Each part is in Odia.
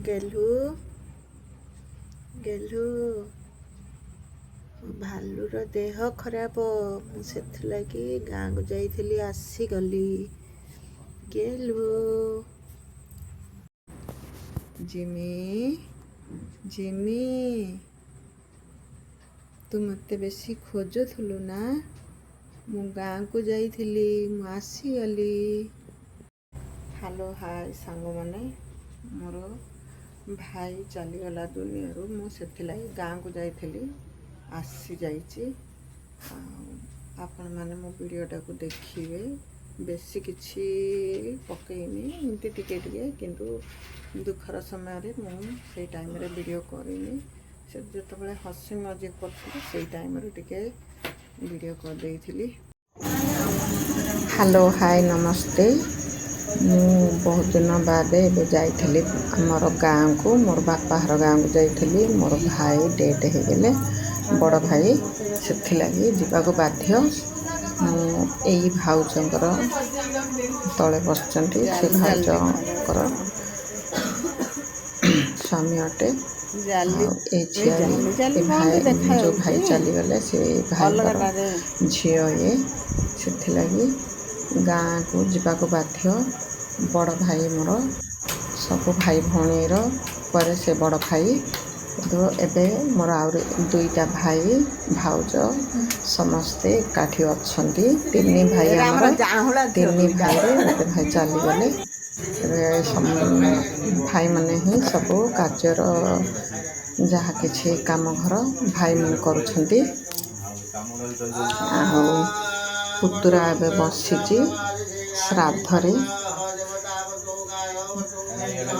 ଗେଲୁ ଗେଲୁ ଭାଲୁର ଦେହ ଖରାପ, ମୁଁ ସେଥିଲାଗି ଗାଁକୁ ଯାଇଥିଲି, ଆସିଗଲି। ଗେଲୁ ଜିମି ଜିମି ତୁ ମୋତେ ବେଶୀ ଖୋଜୁଥିଲୁ ନା? ମୁଁ ଗାଁକୁ ଯାଇଥିଲି, ମୁଁ ଆସିଗଲି। ହ୍ୟାଲୋ ହାଏ ସାଙ୍ଗମାନେ, ମୋର ଭାଇ ଚାଲିଗଲା ଦୁନିଆରୁ, ମୁଁ ସେଥିଲାଗି ଗାଁକୁ ଯାଇଥିଲି, ଆସିଯାଇଛି। ଆଉ ଆପଣମାନେ ମୋ ଭିଡ଼ିଓଟାକୁ ଦେଖିବେ। ବେଶୀ କିଛି ପକେଇନି, ଏମିତି ଟିକେ ଟିକେ, କିନ୍ତୁ ଦୁଃଖର ସମୟରେ ମୁଁ ସେଇ ଟାଇମ୍ରେ ଭିଡ଼ିଓ କରିନି। ସେ ଯେତେବେଳେ ହସି ମଜାକ କରୁଥିଲି ସେଇ ଟାଇମ୍ରେ ଟିକେ ଭିଡ଼ିଓ କରିଦେଇଥିଲି। ହ୍ୟାଲୋ ହାଏ ନମସ୍ତେ। ମୁଁ ବହୁତ ଦିନ ବାଦେ ଏବେ ଯାଇଥିଲି ଆମର ଗାଁକୁ, ମୋର ବାପାଘର ଗାଁକୁ ଯାଇଥିଲି। ମୋର ଭାଇ ଡେଥ୍ ହେଇଗଲେ, ବଡ଼ ଭାଇ, ସେଥିଲାଗି ଯିବାକୁ ବାଧ୍ୟ। ମୁଁ ଏଇ ଭାଉଜଙ୍କର ତଳେ ବସିଛନ୍ତି, ସେ ଭାଉଜଙ୍କର ସ୍ୱାମୀ ଅଟେ। ଆଉ ଏ ଝିଆରୀ, ଏ ଭାଇ, ଯେଉଁ ଭାଇ ଚାଲିଗଲେ ସେ ଭାଇଙ୍କର ଝିଅ ଇଏ, ସେଥିଲାଗି ଗାଁକୁ ଯିବାକୁ ବାଧ୍ୟ। ବଡ଼ ଭାଇ ମୋର, ସବୁ ଭାଇ ଭଉଣୀର ପରେ ସେ ବଡ଼ ଭାଇ। କିନ୍ତୁ ଏବେ ମୋର ଆହୁରି ଦୁଇଟା ଭାଇ ଭାଉଜ ସମସ୍ତେ ଏକାଠି ଅଛନ୍ତି। ତିନି ଭାଇ ଆମର, ତିନି ଭାଇରେ ଗୋଟେ ଭାଇ ଚାଲିଗଲେ। ଏବେ ଭାଇମାନେ ହିଁ ସବୁ କାର୍ଯ୍ୟର ଯାହା କିଛି କାମ ଘର ଭାଇମାନେ କରୁଛନ୍ତି। ଆଉ ପୁତୁରା ଏବେ ବସିଛି ଶ୍ରାଦ୍ଧରେ,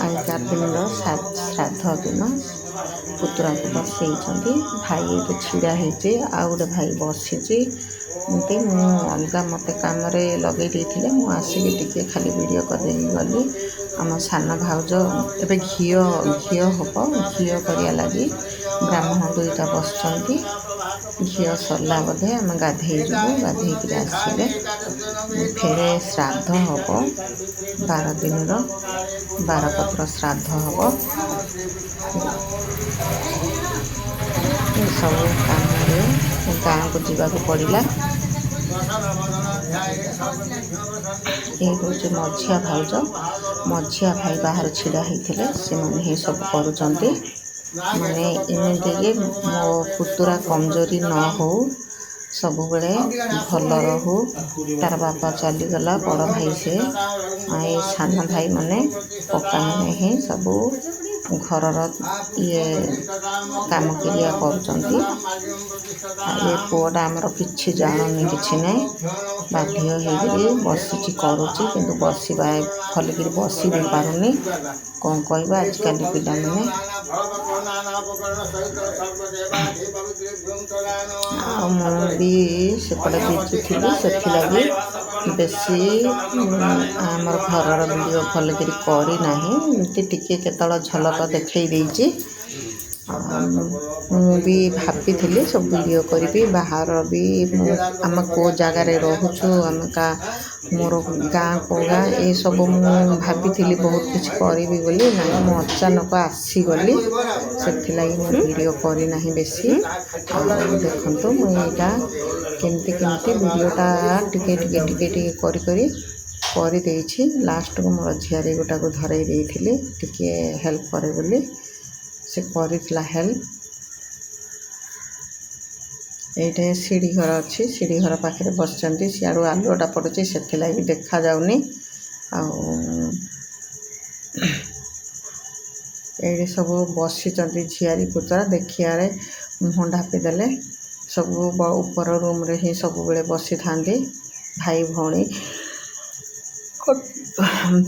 11 ଦିନର ଶ୍ରାଦ୍ଧ ଦିନ ପୁତୁରାକୁ ବସେଇଛନ୍ତି। ଭାଇ ଏଠି ଛିଡ଼ା ହେଇଛି, ଆଉ ଗୋଟେ ଭାଇ ବସିଛି। ଏମିତି ମୁଁ ଅଲଗା ମୋତେ କାମରେ ଲଗେଇ ଦେଇଥିଲେ, ମୁଁ ଆସିକି ଟିକେ ଖାଲି ଭିଡ଼ିଓ କରିଦେଇକି ଗଲି। ଆମ ସାନ ଭାଉଜ ଏବେ ଘିଅ ହବ, ଘିଅ କରିବା ଲାଗି ବ୍ରାହ୍ମଣ ଦୁଇଟା ବସିଛନ୍ତି। ଘିଅ ସରିଲା ବୋଧେ ଆମେ ଗାଧେଇ ଯିବୁ, ଗାଧେଇକିରି ଆସିଲେ ଫେରେ ଶ୍ରାଦ୍ଧ ହବ। 12 ଦିନର ବାରପତ୍ର ଶ୍ରାଦ୍ଧ ହବ। ଏସବୁ କାମରେ ଗାଁକୁ ଯିବାକୁ ପଡ଼ିଲା। ଏ ହେଉଛି ମଝିଆ ଭାଉଜ, ମଝିଆ ଭାଇ ବାହାରେ ଛିଡ଼ା ହେଇଥିଲେ, ସେମାନେ ହିଁ ସବୁ କରୁଛନ୍ତି। ମାନେ ଏମିତିରେ ମୋ ପୁତୁରା କମଜୋରି ନ ହଉ, ସବୁବେଳେ ଭଲ ରହୁ। ତାର ବାପା ଚାଲିଗଲା, ବଡ଼ ଭାଇ ସେ। ଏ ସାନ ଭାଇମାନେ, କକାମାନେ ହିଁ ସବୁ ଘରର କାମ କ୍ରିୟା କରୁଛନ୍ତି। ଆଉ ଏ ପୁଅଟା ଆମର କିଛି ଜାଣୁନି, କିଛି ନାହିଁ, ବାଧ୍ୟ ହେଇକିରି ବସିଛି କରୁଛି, କିନ୍ତୁ ଭଲକିରି ବସି ବି ପାରୁନି। କ'ଣ କହିବା ଆଜିକାଲି ପିଲାମାନେ। ଆଉ ମୁଁ ବି ସେପଟେ ବିଜି ଥିଲି, ସେଥିଲାଗି ବେଶୀ ଆମର ଘରର ଭିଡ଼ିଓ ଭଲକିରି କରିନାହିଁ। ଏମିତି ଟିକେ କେତେବେଳେ ଝଲକ ଦେଖେଇ ଦେଇଛି। ମୁଁ ବି ଭାବିଥିଲି ସବୁ ଭିଡ଼ିଓ କରିବି, ବାହାର ବି ଆମେ କେଉଁ ଜାଗାରେ ରହୁଛୁ, ମୋର ଗାଁ କେଉଁ ଗାଁ, ଏସବୁ ମୁଁ ଭାବିଥିଲି ବହୁତ କିଛି କରିବି ବୋଲି। ନାହିଁ, ମୁଁ ଅଚାନକ ଆସିଗଲି, ସେଥିଲାଗି ମୁଁ ଭିଡ଼ିଓ କରିନାହିଁ ବେଶୀ। ଆଉ ଦେଖନ୍ତୁ ମୁଁ ଏଇଟା କେମିତି ଭିଡ଼ିଓଟା ଟିକେ କରିଦେଇଛି। ଲାଷ୍ଟକୁ ମୋର ଝିଆରୀ ଗୋଟାକୁ ଧରେଇ ଦେଇଥିଲି, ଟିକେ ହେଲ୍ପ କରେ ବୋଲି, ସେ କରିଥିଲା ହେଲ୍ପ। ଏଇଠି ସିଢ଼ି ଘର ଅଛି, ସିଢ଼ି ଘର ପାଖରେ ବସିଛନ୍ତି। ସିଆଡ଼ୁ ଆଲୁଅଟା ପଡ଼ୁଛି, ସେଥିଲାଗି ଦେଖାଯାଉନି। ଆଉ ଏଇଠି ସବୁ ବସିଛନ୍ତି ଝିଆରୀ ପୁତୁରା, ଦେଖିବାରେ ମୁହଁ ଢାପି ଦେଲେ। ସବୁ ଉପର ରୁମ୍ରେ ହିଁ ସବୁବେଳେ ବସିଥାନ୍ତି ଭାଇ ଭଉଣୀ।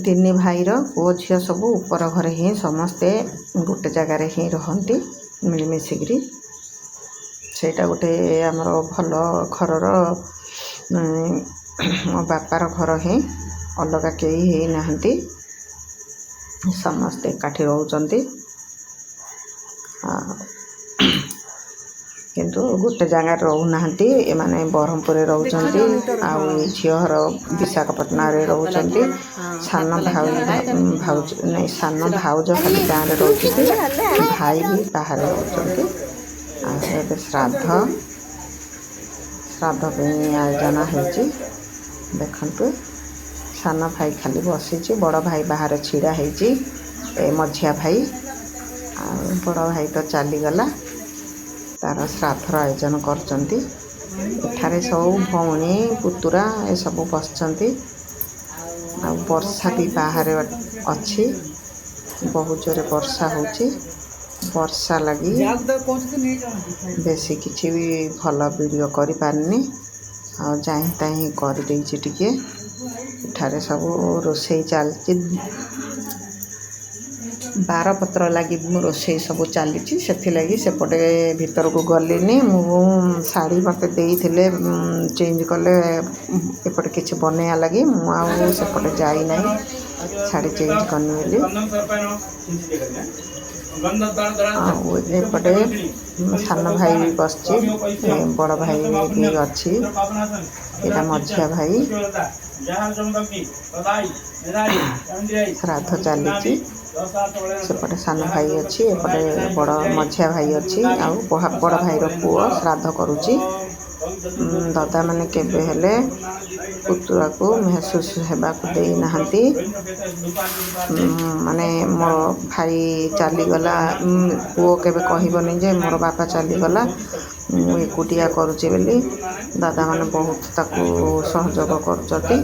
ତିନି ଭାଇର ପୁଅ ଝିଅ ସବୁ ଉପର ଘରେ ହିଁ ସମସ୍ତେ ଗୋଟେ ଜାଗାରେ ହିଁ ରହନ୍ତି ମିଳିମିଶିକିରି। ସେଇଟା ଗୋଟେ ଆମର ଭଲ ଘରର, ମୋ ବାପାର ଘର ହିଁ, ଅଲଗା କେହି ହେଇନାହାନ୍ତି, ସମସ୍ତେ ଏକାଠି ରହୁଛନ୍ତି। କିନ୍ତୁ ଗୋଟେ ଜାଗାରେ ରହୁନାହାନ୍ତି। ଏମାନେ ବ୍ରହ୍ମପୁରରେ ରହୁଛନ୍ତି ଆଉ ଏ ଝିଅ ଘର ବିଶାଖାପାଟଣାରେ ରହୁଛନ୍ତି। ସାନ ଭାଉଜ ଖାଲି ଗାଁରେ ରହୁଛନ୍ତି, ଭାଇ ବି ବାହାରେ ରହୁଛନ୍ତି। ଆଉ ଏବେ ଶ୍ରାଦ୍ଧ ପାଇଁ ଆୟୋଜନ ହେଇଛି। ଦେଖନ୍ତୁ ସାନ ଭାଇ ଖାଲି ବସିଛି, ବଡ଼ ଭାଇ ବାହାରେ ଛିଡ଼ା ହେଇଛି। ଏ ମଝିଆ ଭାଇ ଆଉ ବଡ଼ ଭାଇ ତ ଚାଲିଗଲା। ତାର ଶ୍ରାଦ୍ଧର ଆୟୋଜନ କରୁଛନ୍ତି। ଏଠାରେ ସବୁ ଭଉଣୀ ପୁତୁରା ଏସବୁ ବସିଛନ୍ତି। ଆଉ ବର୍ଷା ବି ବାହାରେ ଅଛି, ବହୁତ ଜୋରେ ବର୍ଷା ହେଉଛି। ବର୍ଷା ଲାଗି ବେଶୀ କିଛି ବି ଭଲ ଭିଡ଼ିଓ କରିପାରିନି, ଆଉ ଚାହିଁ ତାହିଁ କରିଦେଇଛି ଟିକେ। ଏଠାରେ ସବୁ ରୋଷେଇ ଚାଲିଛି, ବାରପତ୍ର ଲାଗି ରୋଷେଇ ସବୁ ଚାଲିଛି। ସେଥିଲାଗି ସେପଟେ ଭିତରକୁ ଗଲିନି। ମୁଁ ଶାଢ଼ୀ ମୋତେ ଦେଇଥିଲେ ଚେଞ୍ଜ କଲେ ଏପଟେ କିଛି ବନେଇବା ଲାଗି, ମୁଁ ଆଉ ସେପଟେ ଯାଇନାହିଁ। ଶାଢ଼ୀ ଚେଞ୍ଜ କରିନି ବୋଲି। ଆଉ ଏପଟେ ସାନ ଭାଇ ବି ବସିଛି, ବଡ଼ ଭାଇ ବି ଅଛି। ଏଇଟା ମଝିଆ ଭାଇ। ଶ୍ରାଦ୍ଧ ଚାଲିଛି। ସେପଟେ ସାନ ଭାଇ ଅଛି, ଏପଟେ ମଝିଆ ଭାଇ ଅଛି, ଆଉ ବଡ଼ ଭାଇର ପୁଅ ଶ୍ରାଦ୍ଧ କରୁଛି। ଦାଦାମାନେ କେବେ ହେଲେ ପୁତୁରାକୁ ମେହସୁସ ହେବାକୁ ଦେଇନାହାନ୍ତି। ମାନେ ମୋ ଭାଇ ଚାଲିଗଲା, ପୁଅ କେବେ କହିବନି ଯେ ମୋର ବାପା ଚାଲିଗଲା, ମୁଁ ଏକୁଟିଆ କରୁଛି ବୋଲି। ଦାଦାମାନେ ବହୁତ ତାକୁ ସହଯୋଗ କରୁଛନ୍ତି।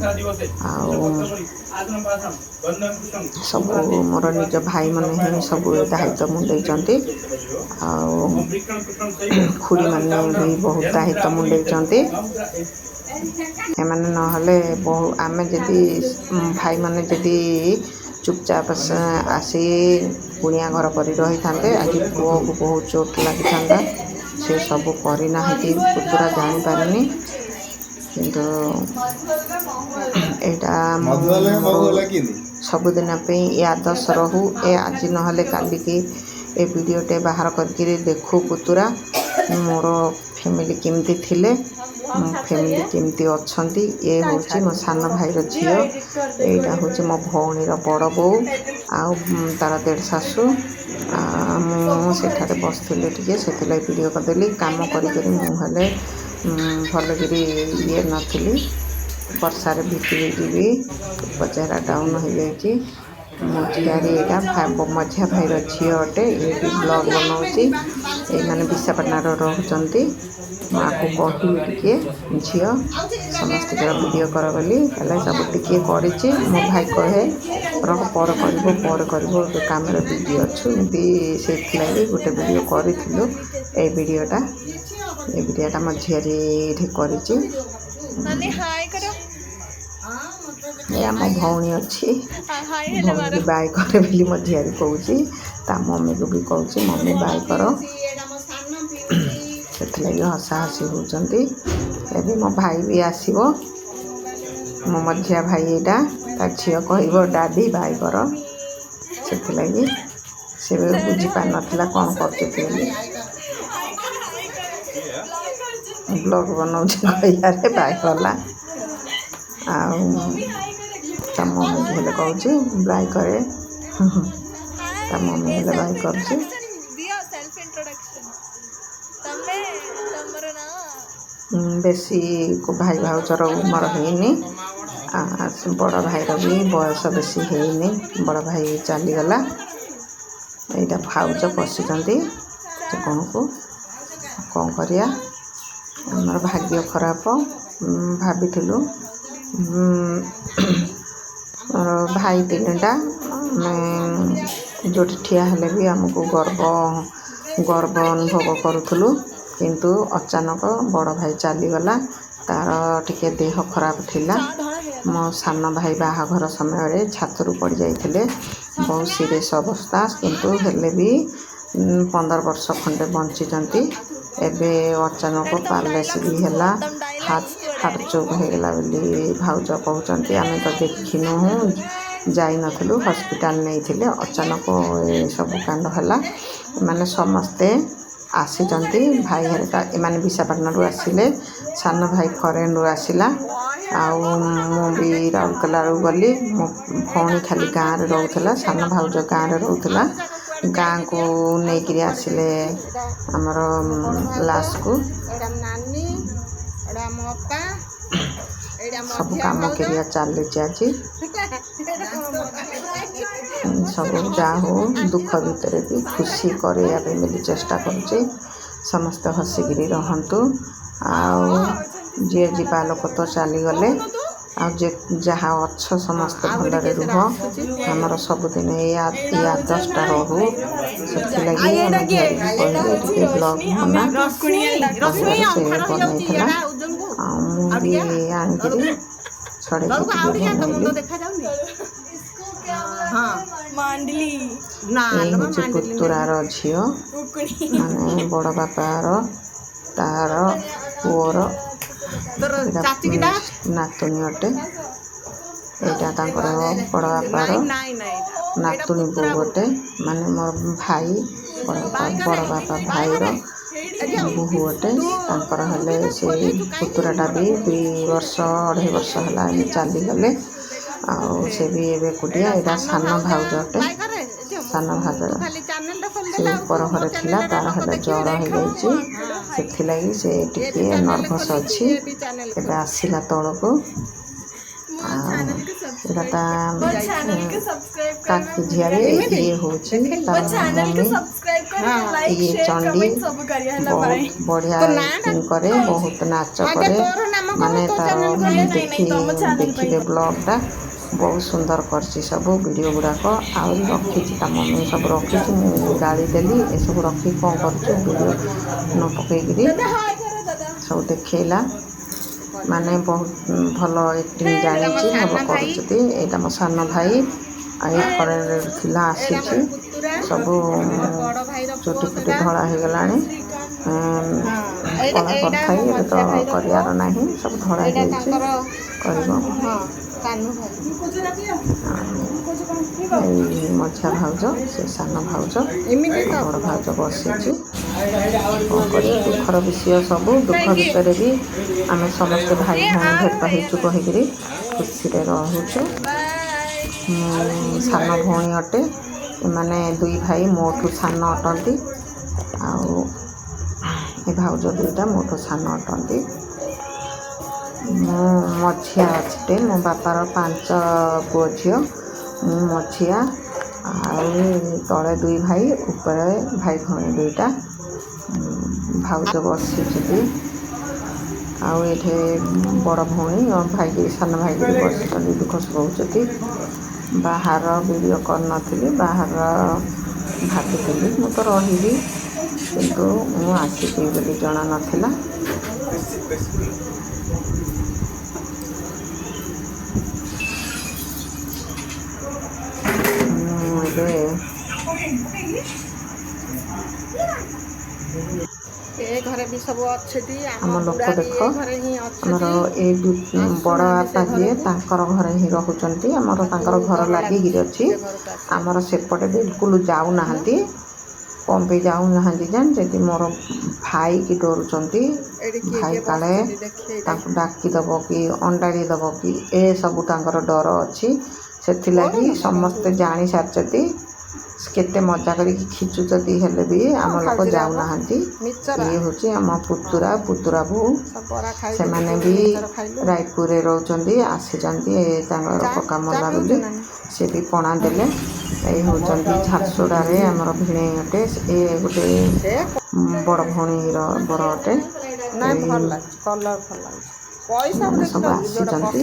ଆଉ ସବୁ ମୋର ନିଜ ଭାଇମାନେ ହିଁ ସବୁ ଦାୟିତ୍ୱ ମୁଣ୍ଡେଇଛନ୍ତି। ଆଉ ଖୁଡ଼ିମାନେ ବି ବହୁତ ଦାୟିତ୍ୱ ମୁଣ୍ଡେଇଛନ୍ତି। ଏମାନେ ନହେଲେ ଆମେ ଯଦି ଭାଇମାନେ ଯଦି ଚୁପଚାପ ଆସି କୁଣିଆ ଘର କରି ରହିଥାନ୍ତେ, ଆଜି ପୁଅକୁ ବହୁତ ଚୋଟ ଲାଗିଥାନ୍ତା। ସେ ସବୁ କରିନାହାନ୍ତି, ପୁତୁରା ଜାଣିପାରିନି। କିନ୍ତୁ ଏଇଟା ସବୁଦିନ ପାଇଁ ଏ ଆଦର୍ଶ ରହୁ। ଆଜି ନହେଲେ କାଲିକି ଏ ଭିଡ଼ିଓଟେ ବାହାର କରିକିରି ଦେଖୁ ପୁତୁରା ମୋର ଫ୍ୟାମିଲି କେମିତି ଥିଲେ, ମୋ ଫ୍ୟାମିଲି କେମିତି ଅଛନ୍ତି। ଏ ହେଉଛି ମୋ ସାନ ଭାଇର ଝିଅ, ଏଇଟା ହେଉଛି ମୋ ଭଉଣୀର ବଡ଼ ବୋଉ ଆଉ ତାର ଦେଢ଼ ଶାଶୁ। ମୁଁ ସେଠାରେ ବସିଥିଲି ଟିକେ, ସେଥିଲାଗି ଭିଡ଼ିଓ କରିଦେଲି। କାମ କରିକରି ମୁଁ ହେଲେ ଭଲକିରି ନଥିଲି, ବର୍ଷାରେ ଭିଜି ବି ଚେହେରା ଡାଉନ୍ ହେଇଯାଇଛି। ମୋ ଝିଆରୀ ଏଇଟା ମଝିଆ ଭାଇର ଝିଅ ଅଟେ। ଇଏ ବି ବ୍ଲଗ୍ ବନାଉଛି। ଏଇମାନେ ବିଶାଖାପାଟଣାରେ ରହୁଛନ୍ତି। ମାଆକୁ କହିଲି ଟିକେ ଝିଅ ସମସ୍ତଙ୍କର ଭିଡ଼ିଓ କର ବୋଲି, ହେଲେ ସବୁ ଟିକେ କରିଛି। ମୋ ଭାଇ କହେ ରହ ପରେ କରିବୁ ଏବେ କାମରେ ବିଜି ଅଛୁ, ଏମିତି। ସେଥିଲାଗି ଗୋଟେ ଭିଡ଼ିଓ କରିଥିଲୁ। ଏଇ ଭିଡ଼ିଓଟା ମୋ ଝିଆରୀ ଏଇଠି କରିଛି। ଏ ଆମ ଭଉଣୀ ଅଛି, ଭଉଣୀକି ବାଇ କରେ ବୋଲି ମୋ ଝିଆରୀ କହୁଛି। ତା ମମିକୁ ବି କହୁଛି ମମି ବାଇ କର। ସେଥିଲାଗି ହସା ହସି ହେଉଛନ୍ତି। ଏବେ ମୋ ଭାଇ ବି ଆସିବ, ମୋ ମଝିଆ ଭାଇ ଏଇଟା। ତା ଝିଅ କହିବ ଡାଡ଼ି ବାଇ କର। ସେଥିଲାଗି ସେ ବୁଝିପାରିନଥିଲା କ'ଣ କରୁଛି ବୋଲି। ବ୍ଲଗ୍ ବନାଉଛି କହିବାରେ ବାଇ କଲା। ଆଉ ତା ମମିକି ହେଲେ କହୁଛି ବାଇ କରେ। ତା ମମି ହେଲେ ବାଇ କରୁଛି। ବେଶୀ ଭାଇ ଭାଉଜର ଉମର ହେଇନି। ବଡ଼ ଭାଇର ବି ବୟସ ବେଶୀ ହେଇନି, ବଡ଼ ଭାଇ ଚାଲିଗଲା। ଏଇଟା ଭାଉଜ ପଶିଛନ୍ତି କଣକୁ, କ'ଣ କରିବା। ଆମର ଭାଗ୍ୟ ଖରାପ। ଭାବିଥିଲୁ ଭାଇ ତିନିଟା, ଆମେ ଯେଉଁଠି ଠିଆ ହେଲେ ବି ଆମକୁ ଗର୍ବ ଅନୁଭବ କରୁଥିଲୁ। କିନ୍ତୁ ଅଚାନକ ବଡ଼ ଭାଇ ଚାଲିଗଲା। ତା'ର ଟିକେ ଦେହ ଖରାପ ଥିଲା। ମୋ ସାନ ଭାଇ ବାହାଘର ସମୟରେ ଛାତରୁ ପଡ଼ିଯାଇଥିଲେ, ବହୁତ ସିରିୟସ୍ ଅବସ୍ଥା। କିନ୍ତୁ ହେଲେ ବି 15 ବର୍ଷ ଖଣ୍ଡେ ବଞ୍ଚିଛନ୍ତି। ଏବେ ଅଚାନକ ପାରାଲିସିସ୍ ବି ହେଲା, ହାର୍ଟ ଚୋକ୍ ହେଇଗଲା ବୋଲି ଭାଉଜ କହୁଛନ୍ତି। ଆମେ ତ ଦେଖିନୁ, ଯାଇନଥିଲୁ, ହସ୍ପିଟାଲ ନେଇଥିଲେ। ଅଚାନକ ଏସବୁ କାଣ୍ଡ ହେଲା। ଏମାନେ ସମସ୍ତେ ଆସିଛନ୍ତି ଭାଇ ହେରିକା ଏମାନେ ବିଶାଖାପାଟଣାରୁ ଆସିଲେ, ସାନ ଭାଇ ଫରେନ୍ରୁ ଆସିଲା, ଆଉ ମୁଁ ବି ରାଉରକେଲାରୁ ଗଲି। ମୋ ଭଉଣୀ ଖାଲି ଗାଁରେ ରହୁଥିଲା, ସାନ ଭାଉଜ ଗାଁରେ ରହୁଥିଲା। ଗାଁକୁ ନେଇକିରି ଆସିଲେ ଆମର ଲାଷ୍ଟକୁ ସବୁ କାମ କ୍ରିୟା ଚାଲିଛି ଆଜି। ସବୁ ଯାହା ହଉ ଦୁଃଖ ଭିତରେ ବି ଖୁସି କରେଇବା ପାଇଁ ବୋଲି ଚେଷ୍ଟା କରୁଛି। ସମସ୍ତେ ହସିକିରି ରହନ୍ତୁ। ଆଉ ଯିଏ ଯିବା ଲୋକ ତ ଚାଲିଗଲେ, ଆଉ ଯାହା ଅଛ ସମସ୍ତେ ଭଲରେ ରୁହ। ଆମର ସବୁଦିନ ଏଇ ଆଦର୍ଶଟା ରହୁ। ସେଥିଲାଗି ଆମ ଝିଆରୀକି କହିଲି ଟିକେ ବ୍ଲଗ୍ ବନା, କହିବାରୁ ସେ ବନେଇଥିଲା। ଆଉ ମୁଁ ବି ଆଣିକିରି ଛଡ଼େଇକି ଟିକେ ବନେଇଲି। ଏଇ ହେଉଛି ପୁତୁରାର ଝିଅ, ମାନେ ବଡ଼ ବାପାର ତାର ପୁଅର ନାତୁଣୀ ଅଟେ। ଏଇଟା ତାଙ୍କର ବଡ଼ ବାପାର ନାତୁଣୀ ବୋଉ ଗୋଟେ, ମାନେ ମୋର ଭାଇ ବଡ଼ ବାପା ଭାଇର ବୋହୂ ଅଟେ। ତାଙ୍କର ହେଲେ ସେଇ ପୁତୁରାଟା ବି 2 ବର୍ଷ 2.5 ବର୍ଷ ହେଲା ଚାଲିଗଲେ। ଆଉ ସେ ବି ଏବେ ଏକୁଟିଆ। ଏଇଟା ସାନ ଭାଉଜ ଅଟେ, ସାନ ଭାଉଜ। ସେ ଉପର ଘରେ ଥିଲା, ତାର ହେଲେ ଜ୍ୱର ହେଇଯାଇଛି, ସେଥିଲାଗି ସେ ଟିକେ ନର୍ଭସ୍ ଅଛି। ଏବେ ଆସିଲା ତଳକୁ। ଆଉ ଏଇଟା ତା କାକି ଝିଆରୀ, ଇଏ ହେଉଛି ତାର ମମି। ଇଏ ଚଣ୍ଡୀ ବହୁତ ବଢ଼ିଆ ଆକ୍ଟିଂ କରେ, ବହୁତ ନାଚ କରେ। ମାନେ ତାର ଦେଖିବେ ବ୍ଲଗ୍ଟା ବହୁତ ସୁନ୍ଦର କରିଛି। ସବୁ ଭିଡ଼ିଓ ଗୁଡ଼ାକ ଆହୁରି ରଖିଛି, ତା ମମି ସବୁ ରଖିଛି। ମୁଁ ଗାଳି ଦେଲି ଏସବୁ ରଖିକି କ'ଣ କରୁଛୁ, ଭିଡ଼ିଓ ନ ପକେଇକିରି ସବୁ ଦେଖେଇଲା। ମାନେ ବହୁତ ଭଲ ଆକ୍ଟିଂ ଜାଣିଛି, ଭଲ କରୁଛନ୍ତି। ଏଇଟା ମୋ ସାନ ଭାଇ, ଏଇ ଫରେନ୍ରେ ଥିଲା, ଆସିଛି। ସବୁ ଚୁଟି ଫୁଟି ଧଳା ହେଇଗଲାଣି, କଳା କରିଥାଏ। ଏବେ ତ କରିବାର ନାହିଁ, ସବୁ ଧଳା ହେଇଯାଇଛି, କରିବ। ଏଇ ମଝିଆ ଭାଉଜ, ସେ ସାନ ଭାଉଜ, ବଡ଼ ଭାଉଜ ବସିଛି। କ'ଣ କରିବା, ଦୁଃଖର ବିଷୟ ସବୁ। ଦୁଃଖ ଭିତରେ ବି ଆମେ ସମସ୍ତେ ଭାଇ ଭଉଣୀ ଭେଟ ହେଇଛୁ କହିକିରି ଖୁସିରେ ରହୁଛୁ। ମୁଁ ସାନ ଭଉଣୀ ଅଟେ, ଏମାନେ 2 ଭାଇ ମୋଠୁ ସାନ ଅଟନ୍ତି। ଆଉ ଏ ଭାଉଜ 2ଟା ମୋଠୁ ସାନ ଅଟନ୍ତି। ମୁଁ ମଝିଆ ଅଟେ, ମୋ ବାପାର 5 ପୁଅ ଝିଅ, ମୁଁ ମଝିଆ। ଆଉ ତଳେ 2 ଭାଇ, ଉପରେ ଭାଇ ଭଉଣୀ 2ଟା। ଭାଉଜ ବସିଛନ୍ତି। ଆଉ ଏଠି ବଡ଼ ଭଉଣୀ ଭାଇକିରି ସାନ ଭାଇକିରି ବସିଛନ୍ତି, ଦୁଃଖ ସୁଖ ହେଉଛନ୍ତି। ବାହାର ଭିଡ଼ିଓ କରିନଥିଲି, ବାହାର ଭାବିଥିଲି ମୁଁ ତ ରହିବି, କିନ୍ତୁ ମୁଁ ଆସିବି ବୋଲି ଜଣା ନଥିଲା। ମୁଁ ଏବେ ଆମ ଲୋକ ଦେଖ, ଆମର ଏଇ ବଡ଼ ବାପା ଯିଏ ତାଙ୍କର ଘରେ ହିଁ ରହୁଛନ୍ତି। ଆମର ତାଙ୍କର ଘର ଲାଗିକିରି ଅଛି। ଆମର ସେପଟେ ବିଲକୁଲ ଯାଉନାହାନ୍ତି। କ'ଣ ପାଇଁ ଯାଉନାହାନ୍ତି ଜାଣିଛନ୍ତି? ମୋର ଭାଇ କି ଡରୁଛନ୍ତି। ଭାଇ କାଳେ ତାଙ୍କୁ ଡାକିଦେବ କି ଅଣ୍ଡାଳି ଦେବ କି, ଏସବୁ ତାଙ୍କର ଡର ଅଛି। ସେଥିଲାଗି ସମସ୍ତେ ଜାଣି ସାରିଛନ୍ତି। କେତେ ମଜା କରିକି ଖିଚୁଛନ୍ତି, ହେଲେ ବି ଆମ ଲୋକ ଯାଉନାହାନ୍ତି। ଇଏ ହେଉଛି ଆମ ପୁତୁରା ବୋହୂ। ସେମାନେ ବି ରାୟପୁରରେ ରହୁଛନ୍ତି, ଆସିଛନ୍ତି ତାଙ୍କର କକା ମଲା ବୋଲି। ସେ ବି ପଣା ଦେଲେ। ଏଇ ହେଉଛନ୍ତି ଝାରସୁଗୁଡ଼ାରେ ଆମର ଭିଣେଇ ଅଟେ, ଏ ଗୋଟେ ବଡ଼ ଭଉଣୀର ବର ଅଟେ। ମାନେ ସବୁ ଆସିଛନ୍ତି।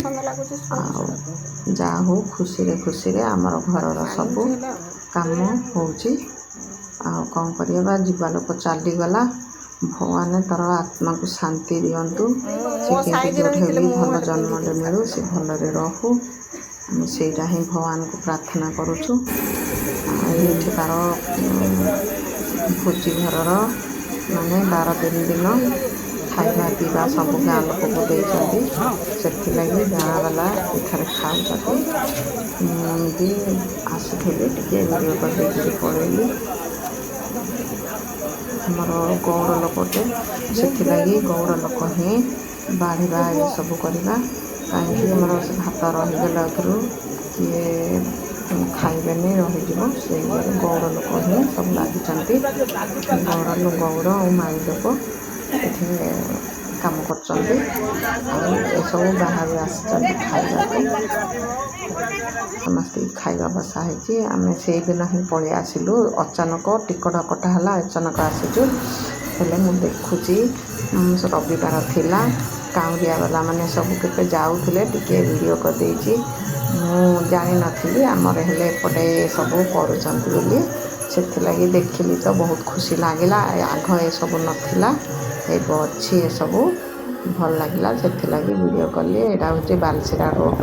ଆଉ ଯାହା ହଉ ଖୁସିରେ ଖୁସିରେ ଆମର ଘରର ସବୁ କାମ ହେଉଛି। ଆଉ କ'ଣ କରିବା, ଯିବା ଲୋକ ଚାଲିଗଲା। ଭଗବାନ ତା'ର ଆତ୍ମାକୁ ଶାନ୍ତି ଦିଅନ୍ତୁ। ସେ କେମିତି ଯେଉଁଠି ବି ଭଲ ଜନ୍ମଟେ ମିଳୁ, ସେ ଭଲରେ ରହୁ। ଆମେ ସେଇଟା ହିଁ ଭଗବାନଙ୍କୁ ପ୍ରାର୍ଥନା କରୁଛୁ। ଆଉ ଏଇଠି ତା'ର ଭୋଜି ଘରର ମାନେ 12 ଦିନ ଖାଇବା ପିଇବା ସବୁ ଗାଁ ଲୋକକୁ ଦେଇଛନ୍ତି। ସେଥିଲାଗି ଗାଁ ବାଲା ଏଠାରେ ଖାଉଛନ୍ତି। ମୁଁ ବି ଆସିଥିଲି, ଟିକେ ଭିଡ଼ିଓ କରିଦେଇକିରି ପଳେଇଲି। ଆମର ଗୌଡ଼ ଲୋକଟେ, ସେଥିଲାଗି ଗୌଡ଼ ଲୋକ ହିଁ ବାଢ଼ିବା ଏସବୁ କରିବା। କାହିଁକି ଆମର ଭାତ ରହିଗଲା ଆଗରୁ କିଏ ଖାଇବେନି ରହିଯିବ, ସେଇ ଇଏରେ ଗୌଡ଼ ଲୋକ ହିଁ ସବୁ ଲାଗିଛନ୍ତି। ଗୌଡ଼ ଆଉ ମାଳି ଲୋକ ଏଠି କାମ କରୁଛନ୍ତି। ଆଉ ଏସବୁ ବାହାରୁ ଆସିଛନ୍ତି ଖାଇବାକୁ। ସମସ୍ତେ ଖାଇବା ବସା ହେଇଛି। ଆମେ ସେଇଦିନ ହିଁ ପଳେଇ ଆସିଲୁ। ଅଚାନକ ଟିକଟ କଟା ହେଲା, ଅଚାନକ ଆସିଛୁ। ହେଲେ ମୁଁ ଦେଖୁଛି ରବିବାର ଥିଲା, କାଉଁରିଆ ବାଲାମାନେ ସବୁ କେତେ ଯାଉଥିଲେ, ଟିକେ ଭିଡ଼ିଓ କରିଦେଇଛି। ମୁଁ ଜାଣିନଥିଲି ଆମର ହେଲେ ଏପଟେ ସବୁ କରୁଛନ୍ତି ବୋଲି, ସେଥିଲାଗି ଦେଖିଲି ତ ବହୁତ ଖୁସି ଲାଗିଲା। ଆଗ ଏସବୁ ନଥିଲା, ଏବେ ଅଛି ଏସବୁ, ଭଲ ଲାଗିଲା, ସେଥିଲାଗି ଭିଡ଼ିଓ କଲି। ଏଇଟା ହେଉଛି ବାଲସିରା ରୋଡ଼।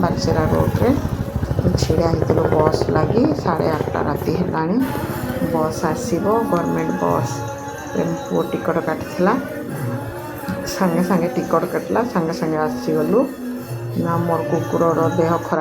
ବାଲସିରା ରୋଡ଼ରେ ଛିଡ଼ା ହେଇଥିଲୁ ବସ୍ ଲାଗି। 8:30 ରାତି ହେଲାଣି, ବସ୍ ଆସିବ, ଗଭର୍ଣ୍ଣମେଣ୍ଟ ବସ୍। ପୁଅ ଟିକଟ କାଟିଥିଲା, ସାଙ୍ଗେ ସାଙ୍ଗେ ଟିକଟ କାଟିଲା, ସାଙ୍ଗେ ସାଙ୍ଗେ ଆସିଗଲୁ। ନା ମୋର କୁକୁରର ଦେହ ଖରାପ।